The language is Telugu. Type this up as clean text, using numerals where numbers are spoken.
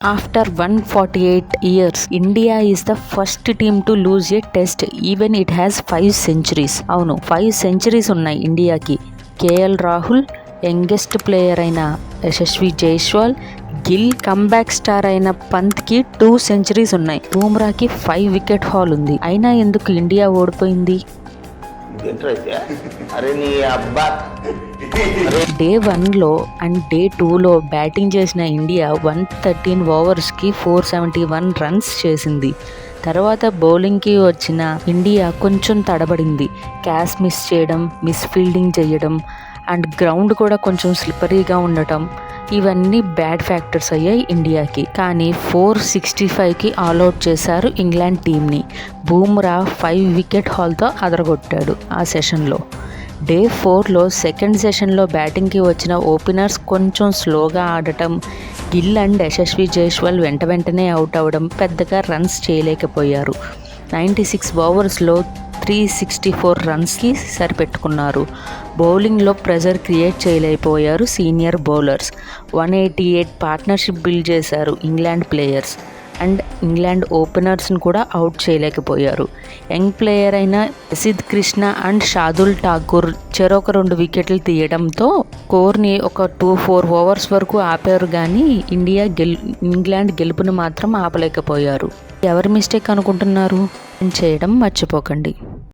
After 148 years, India is the first team to lose a test even it has 5 centuries. అవును 5 centuries ఉన్నాయి ఇండియాకి. కేఎల్ రాహుల్, యంగెస్ట్ ప్లేయర్ అయిన యశస్వి జైస్వాల్, గిల్, కమ్బ్యాక్ స్టార్ అయిన పంత్కి 2 centuries ఉన్నాయి. బూమ్రాకి 5 వికెట్ హాల్ ఉంది. అయినా ఎందుకు ఇండియా ఓడిపోయింది? డే 1లో అండ్ డే 2లో బ్యాటింగ్ చేసిన ఇండియా 113 ఓవర్స్కి 471 రన్స్ చేసింది. తర్వాత బౌలింగ్కి వచ్చిన ఇండియా కొంచెం తడబడింది. క్యాచ్ మిస్ చేయడం, మిస్ ఫీల్డింగ్ చేయడం అండ్ గ్రౌండ్ కూడా కొంచెం స్లిప్పరీగా ఉండటం, ఇవన్నీ బ్యాడ్ ఫ్యాక్టర్స్ అయ్యాయి ఇండియాకి. కానీ 465కి ఆల్అవుట్ చేశారు ఇంగ్లాండ్ టీంని. బూమ్రా 5 వికెట్ హాల్తో అదరగొట్టాడు ఆ సెషన్లో. డే 4లో సెకండ్ సెషన్లో బ్యాటింగ్కి వచ్చిన ఓపెనర్స్ కొంచెం స్లోగా ఆడటం, గిల్ అండ్ యశస్వి జైస్వాల్ వెంటనే అవుట్ అవ్వడం, పెద్దగా రన్స్ చేయలేకపోయారు. 96 ఓవర్స్లో 364 రన్స్కి సరిపెట్టుకున్నారు. బౌలింగ్లో ప్రెజర్ క్రియేట్ చేయలేకపోయారు సీనియర్ బౌలర్స్. 188 పార్ట్నర్షిప్ బిల్డ్ చేశారు ఇంగ్లాండ్ ప్లేయర్స్ అండ్ ఇంగ్లాండ్ ఓపెనర్స్ని కూడా అవుట్ చేయలేకపోయారు. యంగ్ ప్లేయర్ అయిన యసిద్ కృష్ణ అండ్ షాదుల్ ఠాకూర్ చెరొక 2 వికెట్లు తీయడంతో స్కోర్ని ఒక 2-4 ఓవర్స్ వరకు ఆపారు. కానీ ఇంగ్లాండ్ గెలుపుని మాత్రం ఆపలేకపోయారు. ఎవరి మిస్టేక్ అనుకుంటున్నారు? చేయడం మర్చిపోకండి.